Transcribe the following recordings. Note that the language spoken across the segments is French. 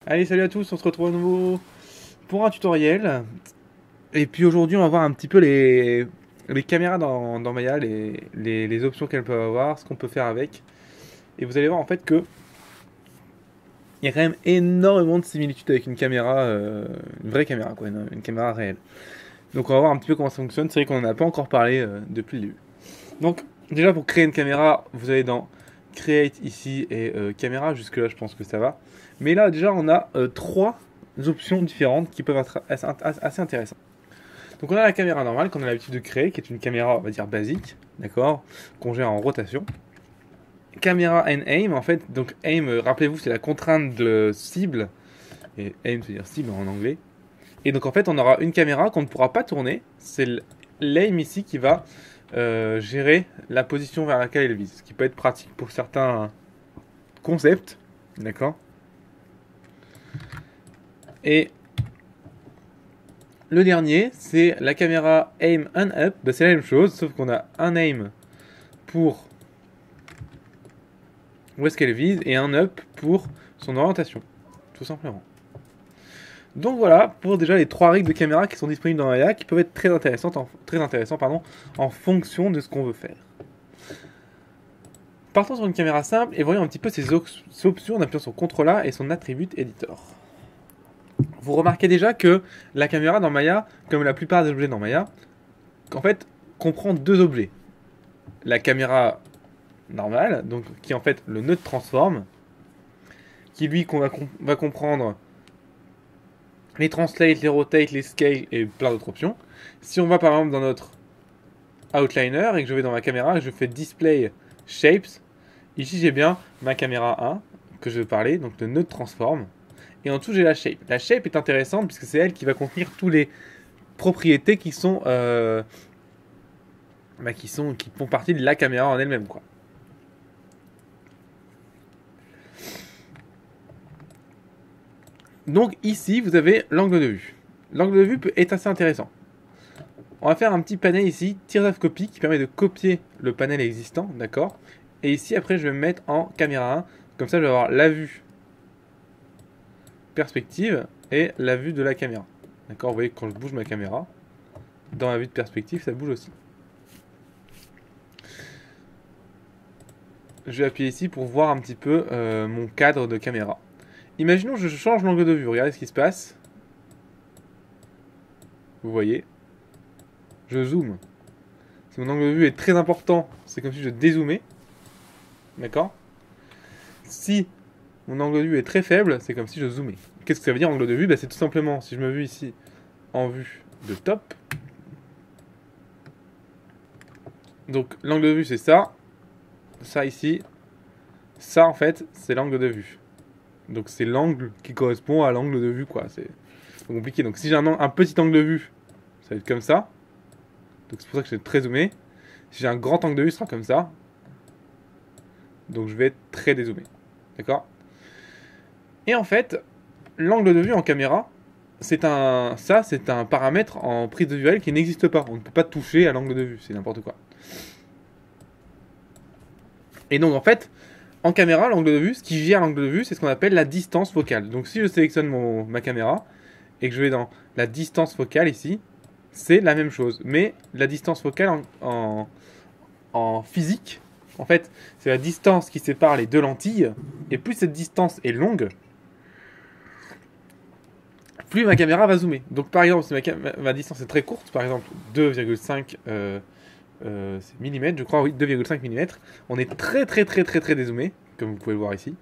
Allez, salut à tous, on se retrouve à nouveau pour un tutoriel. Et puis aujourd'hui, on va voir un petit peu les caméras dans Maya, les options qu'elles peuvent avoir, ce qu'on peut faire avec. Et vous allez voir en fait que il y a quand même énormément de similitudes avec une caméra, une vraie caméra, quoi, une caméra réelle. Donc on va voir un petit peu comment ça fonctionne. C'est vrai qu'on n'en a pas encore parlé depuis le début. Donc déjà pour créer une caméra, vous allez dans Create ici et caméra. Jusque là, je pense que ça va. Mais là déjà, on a trois options différentes qui peuvent être assez intéressantes. Donc on a la caméra normale qu'on a l'habitude de créer, qui est une caméra, on va dire basique, d'accord, qu'on gère en rotation. Caméra and aim, en fait, donc aim, rappelez-vous, c'est la contrainte de cible, et aim, c'est-à-dire cible en anglais. Et donc en fait, on aura une caméra qu'on ne pourra pas tourner, c'est l'aim ici qui va gérer la position vers laquelle elle vise, ce qui peut être pratique pour certains concepts, d'accord. Et le dernier, c'est la caméra aim and up, bah, c'est la même chose, sauf qu'on a un aim pour où est-ce qu'elle vise et un up pour son orientation, tout simplement. Donc voilà pour déjà les trois règles de caméra qui sont disponibles dans Maya, qui peuvent être très intéressantes, en fonction de ce qu'on veut faire. Partons sur une caméra simple et voyons un petit peu ses options en appuyant sur CTRL A et son attribute editor. Vous remarquez déjà que la caméra dans Maya, comme la plupart des objets dans Maya, en fait, comprend deux objets. La caméra normale, donc qui est en fait le nœud de transform, qui lui va comprendre les translate, les rotate, les scale et plein d'autres options. Si on va par exemple dans notre outliner et que je vais dans ma caméra et que je fais display shapes, ici j'ai bien ma caméra 1 que je veux parler, donc le nœud de transform. Et en dessous j'ai la shape. La shape est intéressante puisque c'est elle qui va contenir tous les propriétés qui sont qui font partie de la caméra en elle-même, quoi. Donc ici vous avez l'angle de vue. L'angle de vue est assez intéressant. On va faire un petit panel ici, tears of copy, qui permet de copier le panel existant, d'accord. Et ici après je vais me mettre en caméra 1, comme ça je vais avoir la vue perspective et la vue de la caméra. D'accord, vous voyez que quand je bouge ma caméra, dans la vue de perspective, ça bouge aussi. Je vais appuyer ici pour voir un petit peu mon cadre de caméra. Imaginons que je change l'angle de vue, regardez ce qui se passe. Vous voyez, je zoome. Si mon angle de vue est très important, c'est comme si je dézoomais. D'accord. Si mon angle de vue est très faible, c'est comme si je zoomais. Qu'est-ce que ça veut dire angle de vue? C'est tout simplement, si je me vue ici en vue de top. Donc l'angle de vue c'est ça. Ça ici. Ça en fait c'est l'angle de vue. Donc c'est l'angle qui correspond à l'angle de vue, quoi. C'est compliqué. Donc si j'ai un petit angle de vue, ça va être comme ça. Donc c'est pour ça que je vais très zoomé. Si j'ai un grand angle de vue, ce sera comme ça. Donc je vais être très dézoomé. D'accord. Et en fait, l'angle de vue en caméra, c'est un paramètre en prise de visuel qui n'existe pas. On ne peut pas toucher à l'angle de vue, c'est n'importe quoi. Et donc en fait, en caméra, l'angle de vue, ce qui gère l'angle de vue, c'est ce qu'on appelle la distance focale. Donc si je sélectionne ma caméra et que je vais dans la distance focale ici, c'est la même chose. Mais la distance focale en physique, en fait, c'est la distance qui sépare les deux lentilles. Et plus cette distance est longue, plus ma caméra va zoomer. Donc par exemple, si ma distance est très courte, par exemple 2,5 mm, je crois, oui, 2,5 mm, on est très dézoomé, comme vous pouvez le voir ici.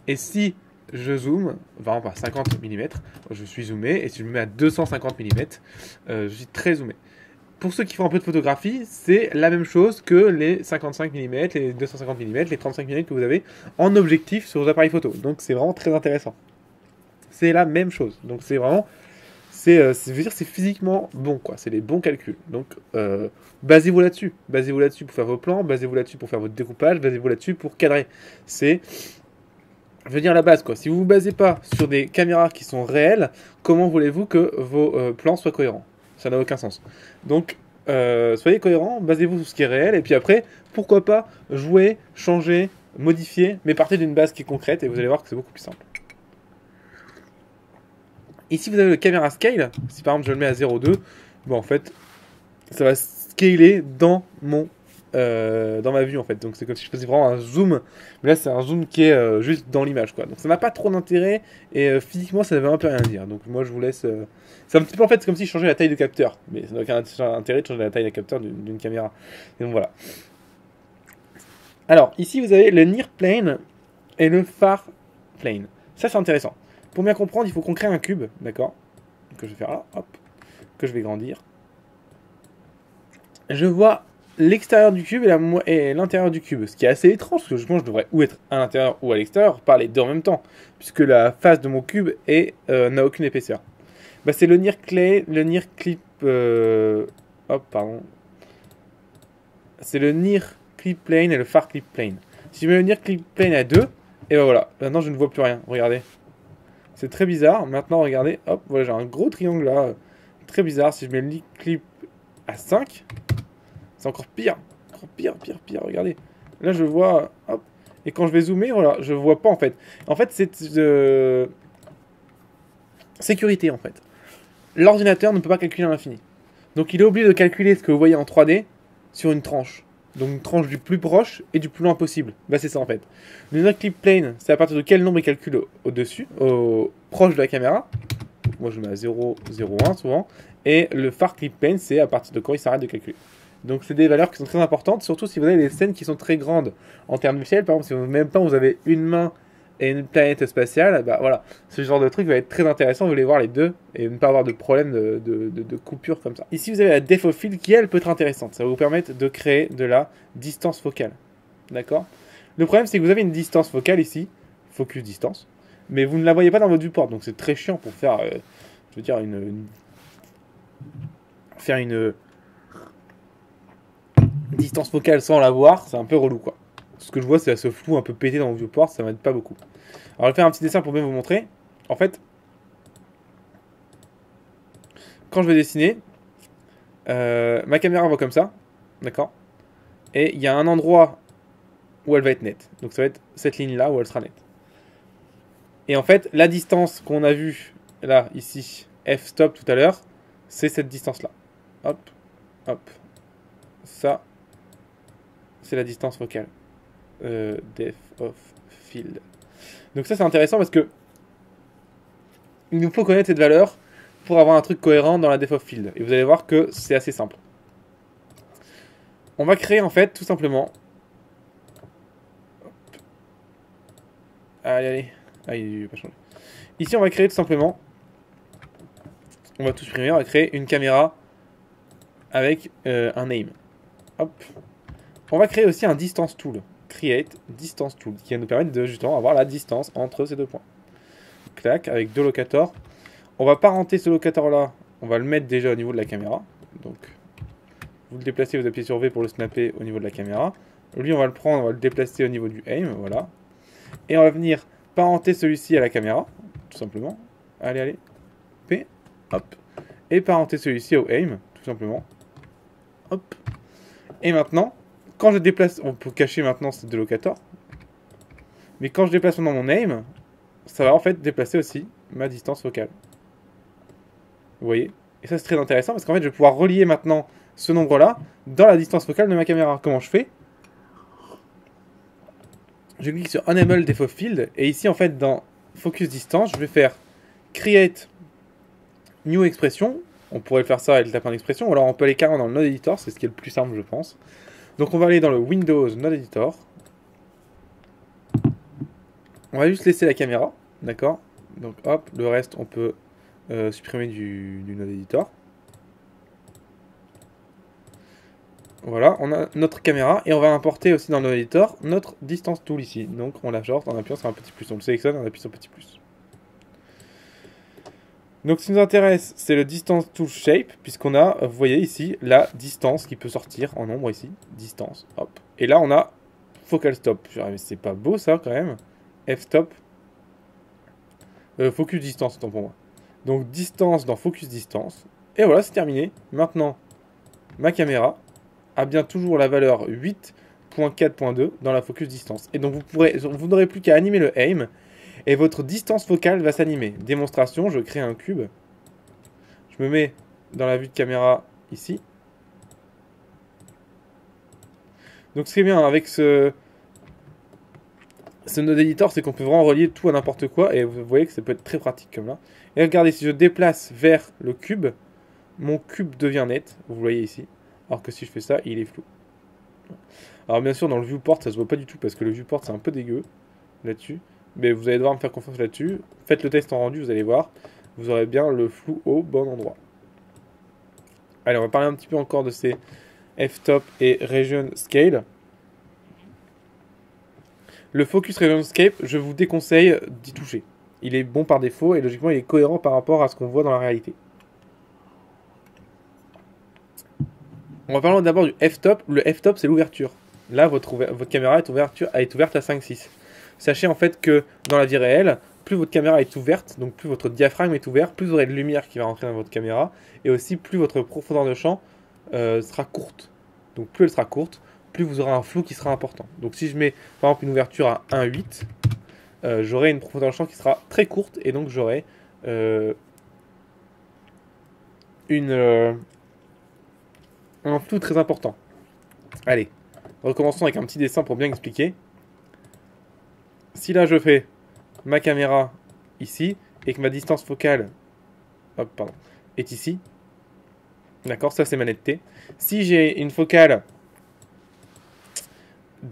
Et si je zoome, par exemple à 50 mm, je suis zoomé, et si je me mets à 250 mm, je suis très zoomé. Pour ceux qui font un peu de photographie, c'est la même chose que les 55 mm, les 250 mm, les 35 mm que vous avez en objectif sur vos appareils photo. Donc c'est vraiment très intéressant. C'est la même chose. Donc c'est vraiment, je veux dire, c'est physiquement bon, quoi. C'est les bons calculs. Donc basez-vous là-dessus. Basez-vous là-dessus pour faire vos plans. Basez-vous là-dessus pour faire votre découpage. Basez-vous là-dessus pour cadrer. C'est, je veux dire, la base, quoi. Si vous vous basez pas sur des caméras qui sont réelles, comment voulez-vous que vos plans soient cohérents? Ça n'a aucun sens. Donc soyez cohérents. Basez-vous sur ce qui est réel. Et puis après, pourquoi pas jouer, changer, modifier, mais partez d'une base qui est concrète et vous allez voir que c'est beaucoup plus simple. Ici vous avez le caméra scale. Si par exemple je le mets à 0,2, bon en fait ça va scaler dans dans ma vue en fait. Donc c'est comme si je faisais vraiment un zoom. Mais là c'est un zoom qui est juste dans l'image quoi. Donc ça n'a pas trop d'intérêt et physiquement ça ne veut un peu rien dire. Donc moi je vous laisse. C'est un petit peu en fait comme si je changeais la taille de capteur. Mais ça n'a aucun intérêt de changer la taille de capteur d'une caméra. Et donc voilà. Alors ici vous avez le near plane et le far plane. Ça c'est intéressant. Pour bien comprendre, il faut qu'on crée un cube, d'accord? Que je vais faire là, hop, que je vais grandir. Je vois l'extérieur du cube et l'intérieur du cube, ce qui est assez étrange, parce que je pense que je devrais ou être à l'intérieur ou à l'extérieur, pas les deux en même temps, puisque la face de mon cube n'a aucune épaisseur. Bah, c'est le near clip, hop, pardon. C'est le near clip plane et le far clip plane. Si je mets le near clip plane à 2, et ben voilà, maintenant je ne vois plus rien, regardez. C'est très bizarre. Maintenant, regardez, hop, voilà, j'ai un gros triangle là. Très bizarre. Si je mets le clip à 5, c'est encore pire. Encore pire, pire, pire. Regardez. Là, je vois, hop. Et quand je vais zoomer, voilà, je vois pas en fait. En fait, c'est sécurité en fait. L'ordinateur ne peut pas calculer à l'infini. Donc, il est obligé de calculer ce que vous voyez en 3D sur une tranche. Donc, une tranche du plus proche et du plus loin possible. Bah, c'est ça en fait. Le near clip plane, c'est à partir de quel nombre il calcule au-dessus, proche de la caméra. Moi, je mets à 0, 0, 1 souvent. Et le far clip plane, c'est à partir de quand il s'arrête de calculer. Donc, c'est des valeurs qui sont très importantes, surtout si vous avez des scènes qui sont très grandes en termes d'échelle. Par exemple, si vous, même pas vous avez une main et une planète spatiale, bah voilà, ce genre de truc va être très intéressant. Vous voulez voir les deux et ne pas avoir de problème de coupure comme ça. Ici, vous avez la depth of field qui, elle, peut être intéressante. Ça va vous permettre de créer de la distance focale. D'accord? Le problème, c'est que vous avez une distance focale ici, focus distance, mais vous ne la voyez pas dans votre viewport. Donc, c'est très chiant pour faire, je veux dire, faire une distance focale sans la voir. C'est un peu relou, quoi. Ce que je vois, c'est ce flou un peu pété dans mon viewport. Ça m'aide pas beaucoup. Alors, je vais faire un petit dessin pour bien vous montrer. En fait, quand je vais dessiner, ma caméra va comme ça, d'accord? Et il y a un endroit où elle va être nette. Donc ça va être cette ligne-là où elle sera nette. Et en fait, la distance qu'on a vue, là, ici, f-stop tout à l'heure, c'est cette distance-là. Hop, hop. Ça, c'est la distance focale. Depth of field. Donc ça, c'est intéressant parce que il nous faut connaître cette valeur pour avoir un truc cohérent dans la depth of field. Et vous allez voir que c'est assez simple. On va créer en fait tout simplement. Hop. Allez, allez. Ah, il n'a pas changé. Ici, on va créer tout simplement. On va tout supprimer. On va créer une caméra avec un aim. Hop. On va créer aussi un distance tool. Create distance tool qui va nous permettre de justement avoir la distance entre ces deux points. Clac, avec deux locators. On va parenter ce locator là. On va le mettre déjà au niveau de la caméra. Donc, vous le déplacez, vous appuyez sur V pour le snapper au niveau de la caméra. Lui, on va le prendre, on va le déplacer au niveau du aim. Voilà. Et on va venir parenter celui-ci à la caméra. Tout simplement. Allez, allez. P. Hop. Et parenter celui-ci au aim. Tout simplement. Hop. Et maintenant, quand je déplace, on peut cacher maintenant ces deux locators. Mais quand je déplace dans mon aim, ça va en fait déplacer aussi ma distance focale. Vous voyez? Et ça c'est très intéressant parce qu'en fait je vais pouvoir relier maintenant ce nombre-là dans la distance focale de ma caméra. Comment je fais? Je clique sur Enable Depth of Field et ici en fait dans Focus Distance, je vais faire Create New Expression. On pourrait faire ça avec le tapin d'expression ou alors on peut aller carrément dans le Node Editor, c'est ce qui est le plus simple je pense. Donc on va aller dans le Windows Node Editor. On va juste laisser la caméra, d'accord? Donc hop, le reste on peut supprimer du Node Editor. Voilà, on a notre caméra et on va importer aussi dans le Node Editor notre distance tool ici. Donc on la sorte en appuyant sur un petit plus. On le sélectionne et on appuie sur petit plus. Donc ce qui nous intéresse, c'est le distance tool shape, puisqu'on a, vous voyez ici, la distance qui peut sortir en nombre ici. Distance, hop. Et là on a focal stop. C'est pas beau ça quand même. F-stop. Focus distance, autant pour moi. Donc distance dans focus distance. Et voilà, c'est terminé. Maintenant, ma caméra a bien toujours la valeur 8.4.2 dans la focus distance. Et donc vous n'aurez plus qu'à animer le aim. et votre distance focale va s'animer. Démonstration, je crée un cube. Je me mets dans la vue de caméra ici. Donc ce qui est bien avec ce node editor, c'est qu'on peut vraiment relier tout à n'importe quoi, et vous voyez que ça peut être très pratique comme là. Et regardez, si je déplace vers le cube, mon cube devient net, vous voyez ici, alors que si je fais ça, il est flou. Alors bien sûr, dans le viewport, ça se voit pas du tout, parce que le viewport, c'est un peu dégueu, là-dessus. Mais vous allez devoir me faire confiance là-dessus. Faites le test en rendu, vous allez voir. Vous aurez bien le flou au bon endroit. Allez, on va parler un petit peu encore de ces f-stop et region scale. Le focus region scape, je vous déconseille d'y toucher. Il est bon par défaut et logiquement il est cohérent par rapport à ce qu'on voit dans la réalité. On va parler d'abord du f-stop. Le f-stop, c'est l'ouverture. Là, votre caméra est ouverte à 5,6. Sachez en fait que dans la vie réelle, plus votre caméra est ouverte, donc plus votre diaphragme est ouvert, plus vous aurez de lumière qui va rentrer dans votre caméra, et aussi plus votre profondeur de champ sera courte. Donc plus elle sera courte, plus vous aurez un flou qui sera important. Donc si je mets par exemple une ouverture à 1,8, j'aurai une profondeur de champ qui sera très courte, et donc j'aurai un flou très important. Allez, recommençons avec un petit dessin pour bien expliquer. Si là je fais ma caméra ici et que ma distance focale est ici, d'accord, ça c'est ma netteté. Si j'ai une focale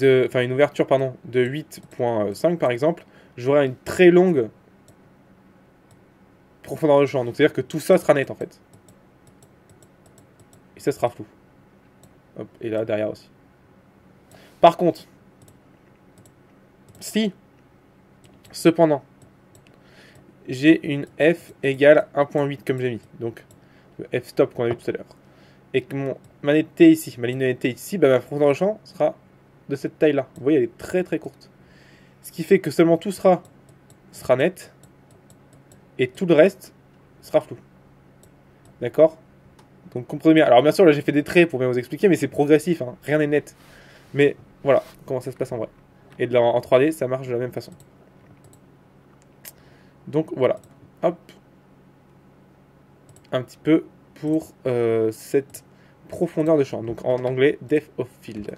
une ouverture de 8.5 par exemple, j'aurai une très longue profondeur de champ. Donc c'est à dire que tout ça sera net en fait. Et ça sera flou. Hop, et là derrière aussi. Par contre, si cependant j'ai une f égale 1.8 comme j'ai mis, donc le f-stop qu'on a vu tout à l'heure, et que ma netteté ici, ma ligne de netteté ici, bah, ma profondeur de champ sera de cette taille là. Vous voyez, elle est très très courte. Ce qui fait que seulement tout sera net, et tout le reste sera flou. D'accord? Donc comprenez bien. Alors bien sûr là j'ai fait des traits pour bien vous expliquer, mais c'est progressif, hein. Rien n'est net. Mais voilà comment ça se passe en vrai. Et de là, en 3D ça marche de la même façon. Donc voilà, hop, un petit peu pour cette profondeur de champ. Donc en anglais, depth of field.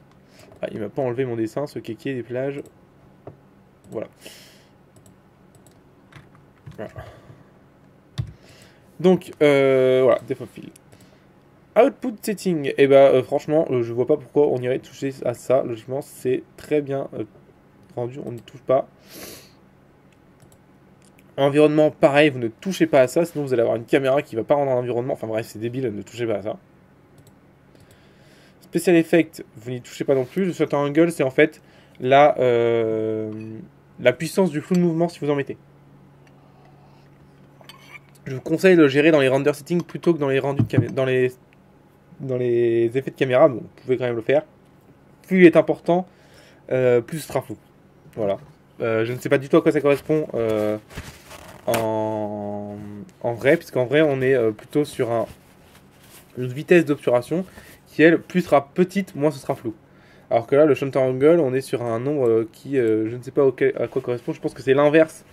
Ah, il m'a pas enlevé mon dessin, ce kéké des plages. Voilà. Donc voilà, depth of field. Output setting, et franchement, je vois pas pourquoi on irait toucher à ça. Logiquement, c'est très bien rendu, on n'y touche pas. Environnement, pareil, vous ne touchez pas à ça, sinon vous allez avoir une caméra qui va pas rendre l'environnement. Enfin bref, c'est débile, ne touchez pas à ça. Special Effect, vous n'y touchez pas non plus. Le shutter angle, c'est en fait la puissance du flou de mouvement si vous en mettez. Je vous conseille de le gérer dans les render settings plutôt que dans les rendus de dans les effets de caméra. Bon, vous pouvez quand même le faire. Plus il est important, plus ce sera flou. Voilà. Je ne sais pas du tout à quoi ça correspond en vrai, puisqu'en vrai on est plutôt sur une vitesse d'obturation qui elle, plus sera petite, moins ce sera flou. Alors que là, le shutter angle, on est sur un nombre qui, je ne sais pas à quoi correspond, je pense que c'est l'inverse.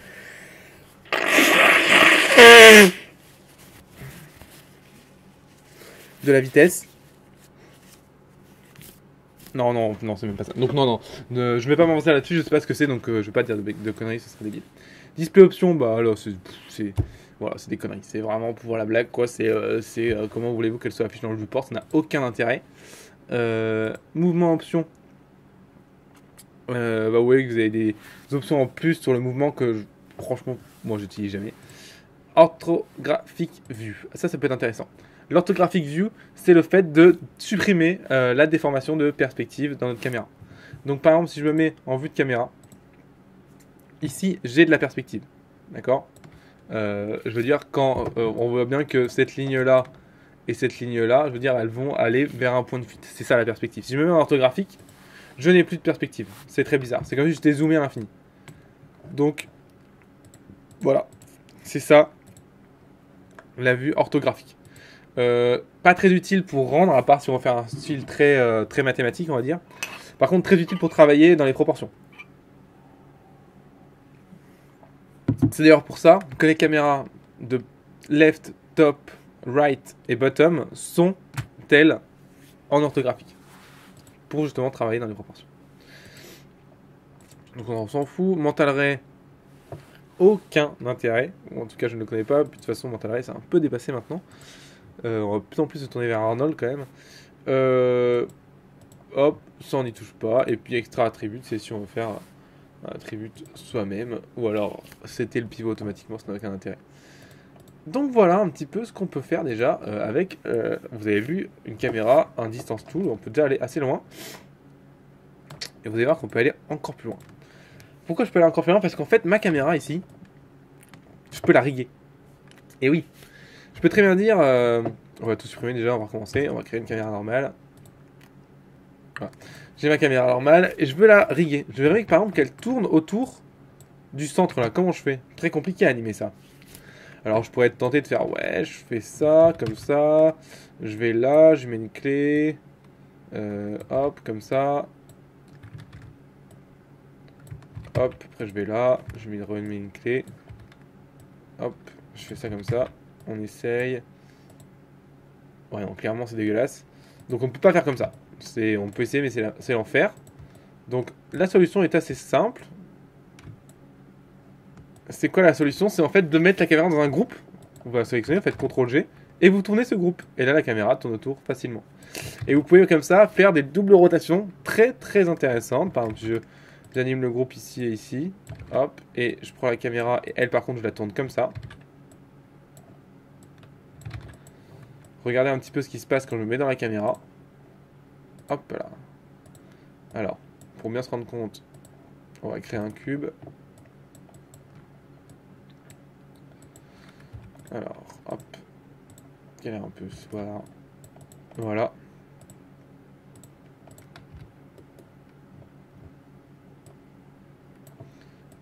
De la vitesse. Non, c'est même pas ça. Donc non, je vais pas m'avancer là-dessus, je sais pas ce que c'est, donc je vais pas dire de conneries, ce serait débile. Display option, bah alors voilà, c'est des conneries. C'est vraiment pour la blague, quoi. C'est comment voulez-vous qu'elle soit affichée dans le viewport, ça n'a aucun intérêt. Mouvement option. Vous voyez que vous avez des options en plus sur le mouvement que, franchement, moi j'utilise jamais. Orthographic view. Ça peut être intéressant. L'orthographic view, c'est le fait de supprimer la déformation de perspective dans notre caméra. Donc par exemple, si je me mets en vue de caméra, ici j'ai de la perspective. D'accord? Je veux dire, quand on voit bien que cette ligne-là et cette ligne-là, je veux dire, elles vont aller vers un point de fuite. C'est ça la perspective. Si je me mets en orthographique, je n'ai plus de perspective. C'est très bizarre. C'est comme si j'étais zoomé à l'infini. Donc, voilà. C'est ça, la vue orthographique. Pas très utile pour rendre, à part si on veut faire un style très, très mathématique, on va dire. Par contre, très utile pour travailler dans les proportions. C'est d'ailleurs pour ça que les caméras de left, top, right et bottom sont telles en orthographique. Pour justement travailler dans les proportions. Donc on s'en fout. Mental Ray, aucun intérêt. Ou en tout cas je ne le connais pas. Puis de toute façon Mental Ray c'est un peu dépassé maintenant. On va de plus en plus se tourner vers Arnold quand même. Hop, ça on n'y touche pas. Et puis extra attribute, c'est si on veut faire un attribute soi-même. Ou alors c'était le pivot automatiquement, ça n'a aucun intérêt. Donc voilà un petit peu ce qu'on peut faire déjà avec, vous avez vu, une caméra, un distance tool. On peut déjà aller assez loin. Et vous allez voir qu'on peut aller encore plus loin. Pourquoi je peux aller encore plus loin? Parce qu'en fait ma caméra ici, je peux la riguer. Et oui, je peux très bien dire, on va tout supprimer déjà, on va recommencer, on va créer une caméra normale. Voilà. J'ai ma caméra normale et je veux la riguer. Je veux par exemple qu'elle tourne autour du centre là. Comment je fais? Très compliqué à animer ça. Alors je pourrais être tenté de faire, ouais, je fais ça, comme ça. Je vais là, je mets une clé. Hop, comme ça. Hop, après je vais là, je remets une clé. Hop, je fais ça comme ça. On essaye. Ouais, non, clairement c'est dégueulasse. Donc on peut pas faire comme ça. On peut essayer, mais c'est l'enfer. Donc la solution est assez simple. C'est quoi la solution? C'est en fait de mettre la caméra dans un groupe. Vous la sélectionnez, vous faites CTRL-G. Et vous tournez ce groupe. Et là la caméra tourne autour facilement. Et vous pouvez comme ça faire des doubles rotations très très intéressantes. Par exemple, j'anime le groupe ici et ici. Hop, et je prends la caméra. Et elle par contre je la tourne comme ça. Regardez un petit peu ce qui se passe quand je me mets dans la caméra. Hop là. Alors, pour bien se rendre compte, on va créer un cube. Alors, hop. Galère un peu, voilà. Voilà.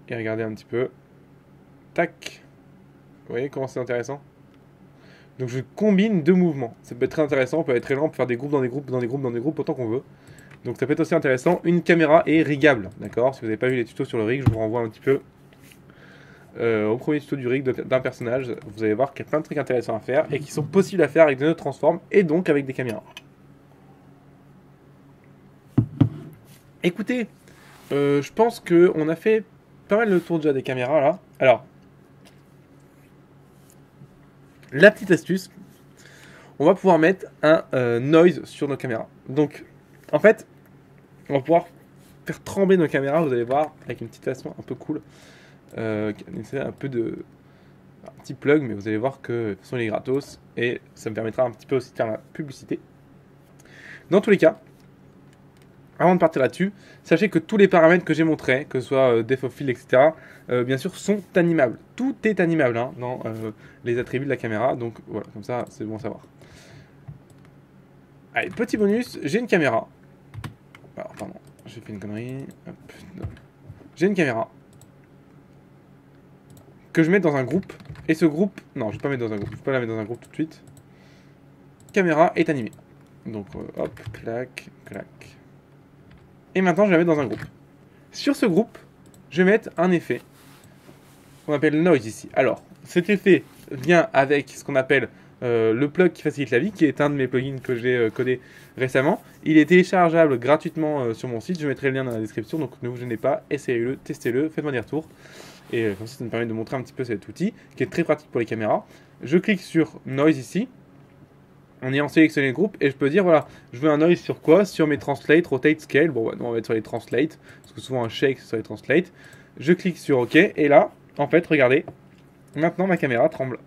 Et regardez un petit peu. Tac. Vous voyez comment c'est intéressant? Donc je combine deux mouvements. Ça peut être très intéressant, on peut être très lent, on peut faire des groupes dans des groupes, dans des groupes, dans des groupes, autant qu'on veut. Donc ça peut être aussi intéressant. Une caméra est rigable, d'accord? Si vous n'avez pas vu les tutos sur le rig, je vous renvoie un petit peu au premier tuto du rig d'un personnage. Vous allez voir qu'il y a plein de trucs intéressants à faire et qui sont possibles à faire avec des nœuds transform et donc avec des caméras. Écoutez, je pense qu'on a fait pas mal le tour déjà des caméras là. Alors, la petite astuce, on va pouvoir mettre un noise sur nos caméras. Donc, en fait, on va pouvoir faire trembler nos caméras, vous allez voir, avec une petite façon un peu cool. Un petit plug, mais vous allez voir que de toute façon il est gratos et ça me permettra un petit peu aussi de faire la publicité. Dans tous les cas, avant de partir là-dessus, sachez que tous les paramètres que j'ai montrés, que ce soit def of field, etc., bien sûr, sont animables. Tout est animable hein, dans les attributs de la caméra, donc voilà, comme ça, c'est bon à savoir. Allez, petit bonus, j'ai une caméra. Alors, pardon, j'ai fait une connerie. J'ai une caméra que je mets dans un groupe. Et ce groupe, non, je vais pas mettre dans un groupe. Je vais pas la mettre dans un groupe tout de suite. Caméra est animée. Donc, hop, clac, clac. Et maintenant, je la mets dans un groupe. Sur ce groupe, je vais mettre un effet qu'on appelle noise ici. Alors, cet effet vient avec ce qu'on appelle le plug qui facilite la vie, qui est un de mes plugins que j'ai codé récemment. Il est téléchargeable gratuitement sur mon site. Je mettrai le lien dans la description, donc ne vous gênez pas, essayez-le, testez-le, faites-moi des retours. Et comme ça me permet de montrer un petit peu cet outil, qui est très pratique pour les caméras. Je clique sur Noise ici, en ayant sélectionné le groupe, et je peux dire, voilà, je veux un noise sur quoi? Sur mes translate, rotate, scale. Bon, nous on va mettre sur les translate, parce que souvent un shake c'est sur les translate. Je clique sur OK, et là, en fait, regardez, maintenant ma caméra tremble.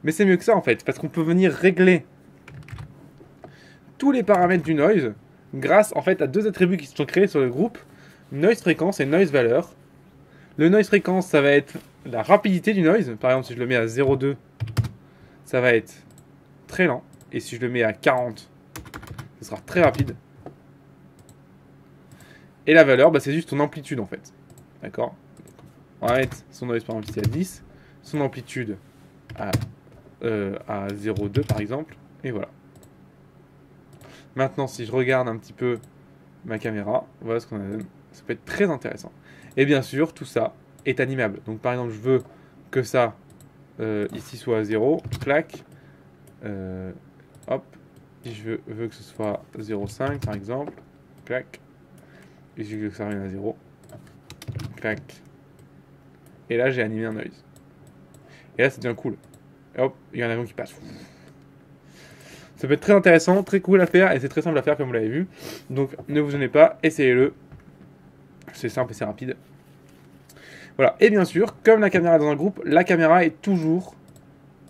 Mais c'est mieux que ça en fait, parce qu'on peut venir régler tous les paramètres du noise grâce en fait à deux attributs qui se sont créés sur le groupe, noise fréquence et noise valeur. Le noise fréquence, ça va être la rapidité du noise. Par exemple, si je le mets à 0,2, ça va être très lent. Et si je le mets à 40, ce sera très rapide. Et la valeur, bah, c'est juste son amplitude en fait. D'accord? On va mettre son noise par exemple ici à 10, son amplitude à 0,2 par exemple, et voilà. Maintenant, si je regarde un petit peu ma caméra, voilà ce qu'on a. Ça peut être très intéressant. Et bien sûr, tout ça est animable. Donc par exemple, je veux que ça ici soit à 0, clac, hop, si je veux que ce soit 0,5 par exemple, clac, et je veux que ça revienne à 0, clac, et là j'ai animé un noise. Et là ça devient cool. Et hop, il y a un avion qui passe. Ça peut être très intéressant, très cool à faire, et c'est très simple à faire comme vous l'avez vu. Donc ne vous gênez pas, essayez-le. C'est simple et c'est rapide. Voilà, et bien sûr, comme la caméra est dans un groupe, la caméra est toujours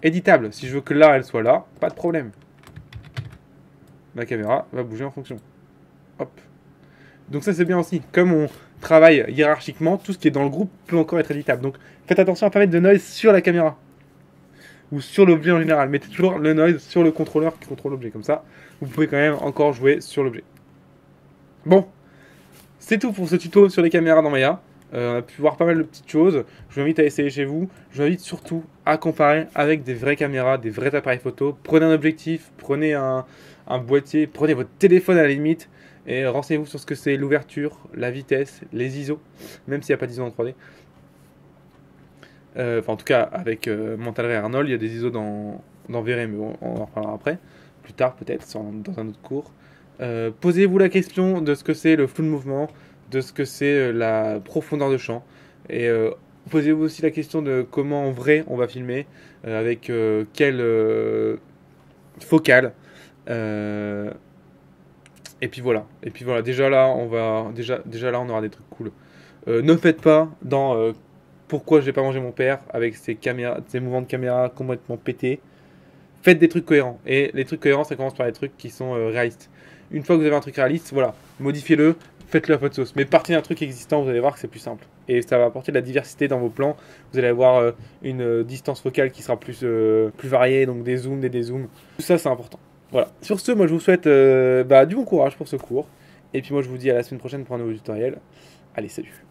éditable. Si je veux que là, elle soit là, pas de problème. La caméra va bouger en fonction. Hop. Donc ça c'est bien aussi. Comme on travaille hiérarchiquement, tout ce qui est dans le groupe peut encore être éditable. Donc faites attention à ne pas mettre de noise sur la caméra. Ou sur l'objet en général. Mettez toujours le noise sur le contrôleur qui contrôle l'objet. Comme ça, vous pouvez quand même encore jouer sur l'objet. Bon, c'est tout pour ce tuto sur les caméras dans Maya. On a pu voir pas mal de petites choses. Je vous invite à essayer chez vous. Je vous invite surtout à comparer avec des vraies caméras, des vrais appareils photo. Prenez un objectif, prenez un boîtier, prenez votre téléphone à la limite et renseignez-vous sur ce que c'est l'ouverture, la vitesse, les ISO, même s'il n'y a pas d'ISO en 3D. Enfin, en tout cas, avec Mental Ray Arnold, il y a des ISO dans VRM, mais on en reparlera après, plus tard peut-être, dans un autre cours. Posez-vous la question de ce que c'est le flou de mouvement, de ce que c'est la profondeur de champ, et posez-vous aussi la question de comment en vrai on va filmer, avec quelle focale. Et puis voilà. Déjà là, déjà là, on aura des trucs cool. Ne faites pas dans pourquoi j'ai pas mangé mon père avec ces mouvements de caméra complètement pétés. Faites des trucs cohérents. Et les trucs cohérents, ça commence par des trucs qui sont réalistes. Une fois que vous avez un truc réaliste, voilà, modifiez-le, faites-le à votre sauce. Mais partez d'un truc existant, vous allez voir que c'est plus simple. Et ça va apporter de la diversité dans vos plans. Vous allez avoir une distance focale qui sera plus variée, donc des zooms, des dézooms. Tout ça, c'est important. Voilà. Sur ce, moi, je vous souhaite du bon courage pour ce cours. Et puis moi, je vous dis à la semaine prochaine pour un nouveau tutoriel. Allez, salut.